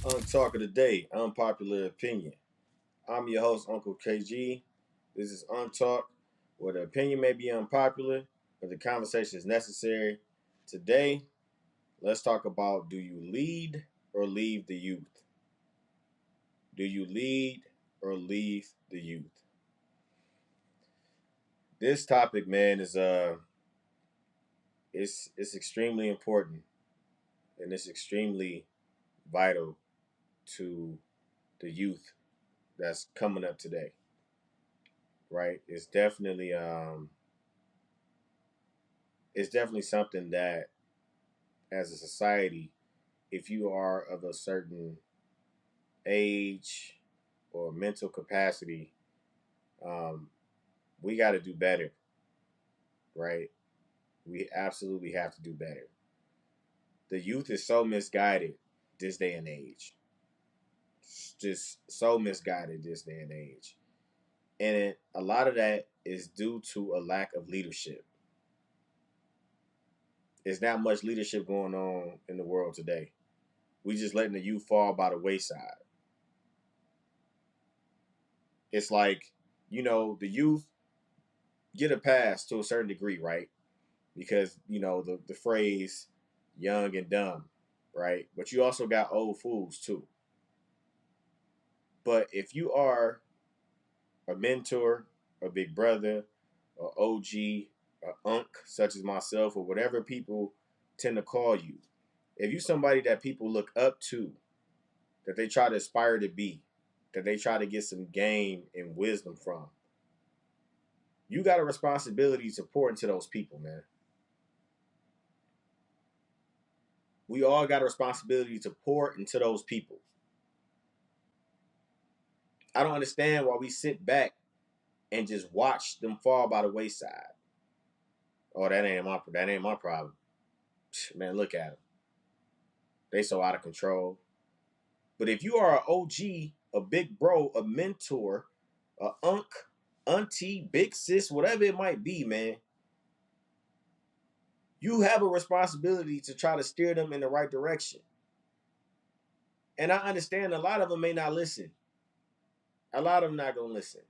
Talk of the day, unpopular opinion. I'm your host, Uncle KG. This is Untalk, where the opinion may be unpopular, but the conversation is necessary. Today, let's talk about, do you lead or leave the youth? Do you lead or leave the youth? This topic, man, is it's extremely important, and it's extremely vital to the youth that's coming up today. Right? It's definitely something that, as a society, if you are of a certain age or mental capacity, um, we got to do better, right? We absolutely have to do better. The youth is so misguided this day and age. It's just so misguided this day and age. And a lot of that is due to a lack of leadership. There's not much leadership going on in the world today. We just letting the youth fall by the wayside. It's like, the youth get a pass to a certain degree, right? Because, the phrase young and dumb, right? But you also got old fools too. But if you are a mentor, a big brother, or OG, or unk, such as myself, or whatever people tend to call you, if you somebody that people look up to, that they try to aspire to be, that they try to get some game and wisdom from, you got a responsibility to pour into those people, man. We all got a responsibility to pour into those people. I don't understand why we sit back and just watch them fall by the wayside. Oh, that ain't my problem. Man, look at them. They so out of control. But if you are an OG, a big bro, a mentor, a unk, auntie, big sis, whatever it might be, man, you have a responsibility to try to steer them in the right direction. And I understand a lot of them may not listen. A lot of them not gonna listen.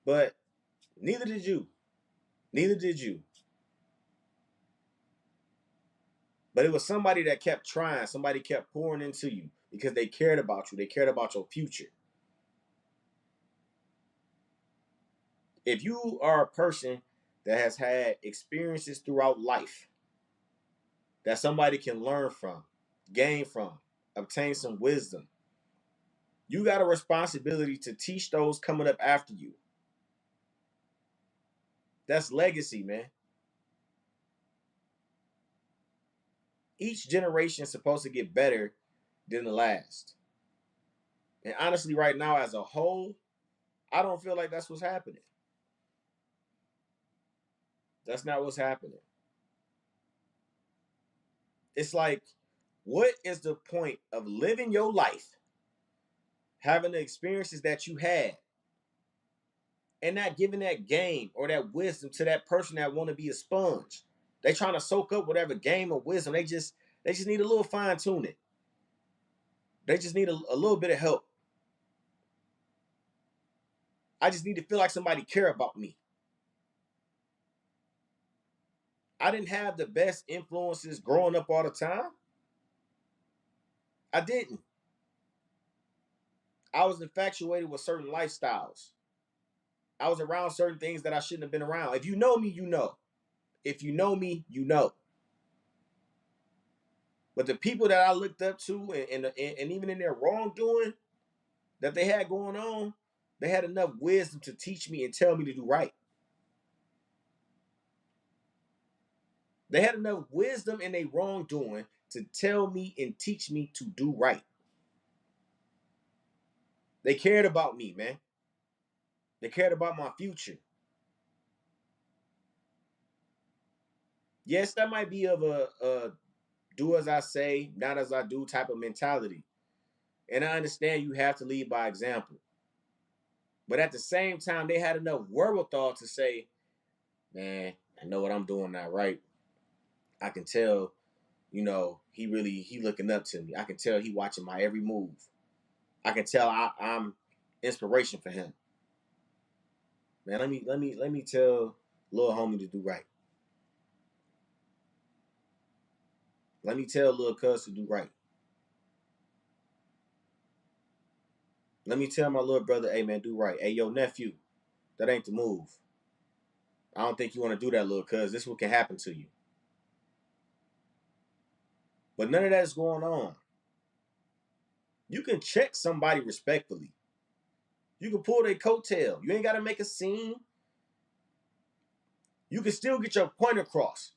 But neither did you. Neither did you. But it was somebody that kept trying. Somebody kept pouring into you because they cared about you. They cared about your future. If you are a person that has had experiences throughout life that somebody can learn from, gain from, obtain some wisdom, you got a responsibility to teach those coming up after you. That's legacy, man. Each generation is supposed to get better than the last. And honestly, right now, as a whole, I don't feel like that's what's happening. That's not what's happening. It's like, what is the point of living your life, having the experiences that you had, and not giving that game or that wisdom to that person that want to be a sponge? They trying to soak up whatever game or wisdom. They just need a little fine tuning. They just need a little bit of help. I just need to feel like somebody care about me. I didn't have the best influences growing up all the time. I didn't. I was infatuated with certain lifestyles. I was around certain things that I shouldn't have been around. If you know me, you know. If you know me, you know. But the people that I looked up to, and even in their wrongdoing that they had going on, they had enough wisdom to teach me and tell me to do right. They had enough wisdom in their wrongdoing to tell me and teach me to do right. They cared about me, man. They cared about my future. Yes, that might be of a do as I say, not as I do type of mentality. And I understand you have to lead by example. But at the same time, they had enough wherewithal to say, man, I know what I'm doing not right. I can tell he looking up to me. I can tell he watching my every move. I can tell I'm inspiration for him. Man, let me tell little homie to do right. Let me tell little cuz to do right. Let me tell my little brother, hey man, do right. Hey yo, nephew, that ain't the move. I don't think you want to do that, little cuz. This is what can happen to you. But none of that is going on. You can check somebody respectfully. You can pull their coattail. You ain't got to make a scene. You can still get your point across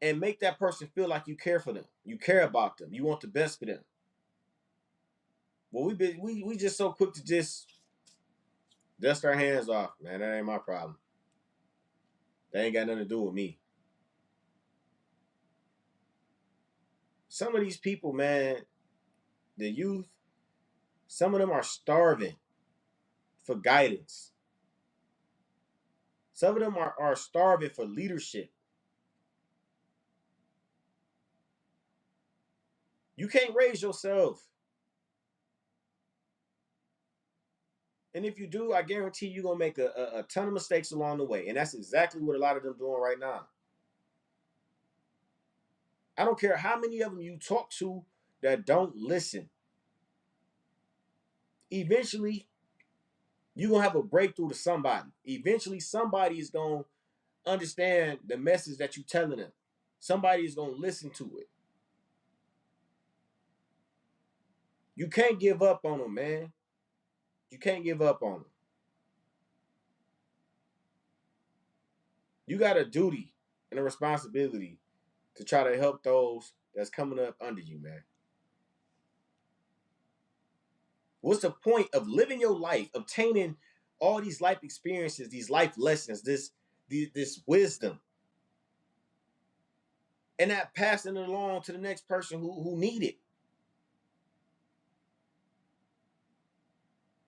and make that person feel like you care for them. You care about them. You want the best for them. Well, we just so quick to just dust our hands off, man. That ain't my problem. That ain't got nothing to do with me. Some of these people, man, the youth, some of them are starving for guidance. Some of them are starving for leadership. You can't raise yourself. And if you do, I guarantee you're going to make a ton of mistakes along the way. And that's exactly what a lot of them doing right now. I don't care how many of them you talk to that don't listen. Eventually, you're going to have a breakthrough to somebody. Eventually, somebody is going to understand the message that you're telling them. Somebody is going to listen to it. You can't give up on them, man. You can't give up on them. You got a duty and a responsibility to try to help those that's coming up under you, man. What's the point of living your life, obtaining all these life experiences, these life lessons, this wisdom, and not passing it along to the next person who need it?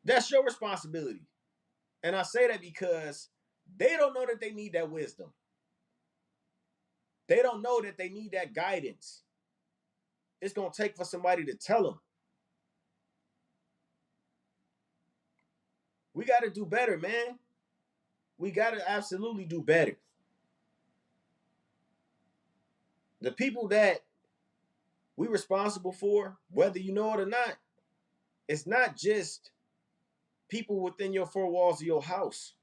That's your responsibility. And I say that because they don't know that they need that wisdom. They don't know that they need that guidance. It's going to take for somebody to tell them. We got to do better, man. We got to absolutely do better. The people that we responsible for, whether you know it or not, it's not just people within your four walls of your house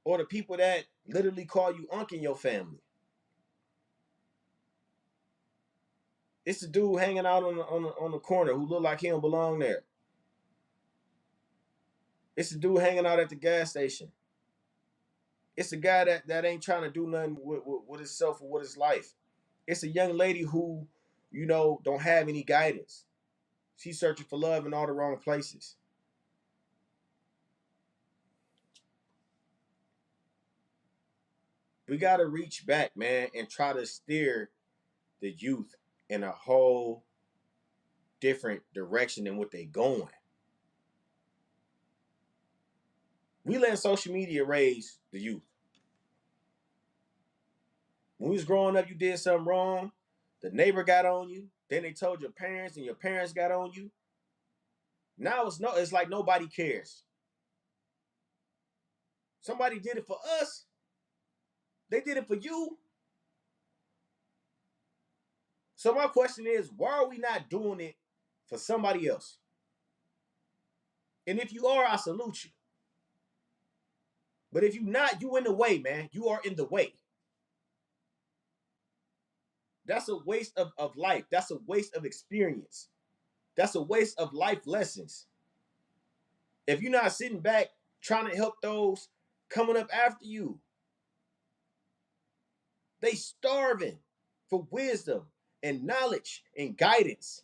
or the people that literally call you uncle in your family. It's the dude hanging out on the corner who look like he don't belong there. It's the dude hanging out at the gas station. It's the guy that ain't trying to do nothing with himself or with his life. It's a young lady who, don't have any guidance. She's searching for love in all the wrong places. We got to reach back, man, and try to steer the youth in a whole different direction than what they going. We let social media raise the youth. When we was growing up, you did something wrong, the neighbor got on you, then they told your parents, and your parents got on you. Now it's like nobody cares. Somebody did it for us. They did it for you. So my question is, why are we not doing it for somebody else? And if you are, I salute you. But if you're not, you in the way, man. You are in the way. That's a waste of life. That's a waste of experience. That's a waste of life lessons. If you're not sitting back trying to help those coming up after you, they starving for wisdom and knowledge and guidance.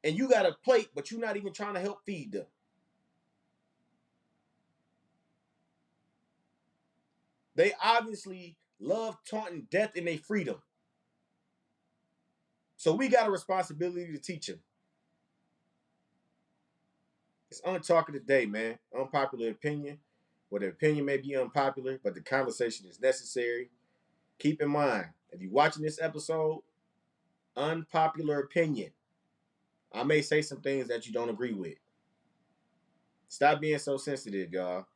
And you got a plate, but you're not even trying to help feed them. They obviously love taunting death in their freedom. So we got a responsibility to teach them. It's Untalking today, man. Unpopular opinion. Well, the opinion may be unpopular, but the conversation is necessary. Keep in mind, if you're watching this episode, unpopular opinion. I may say some things that you don't agree with. Stop being so sensitive, y'all.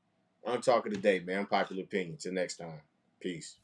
I'm talking today, man. Unpopular opinion. Till next time. Peace.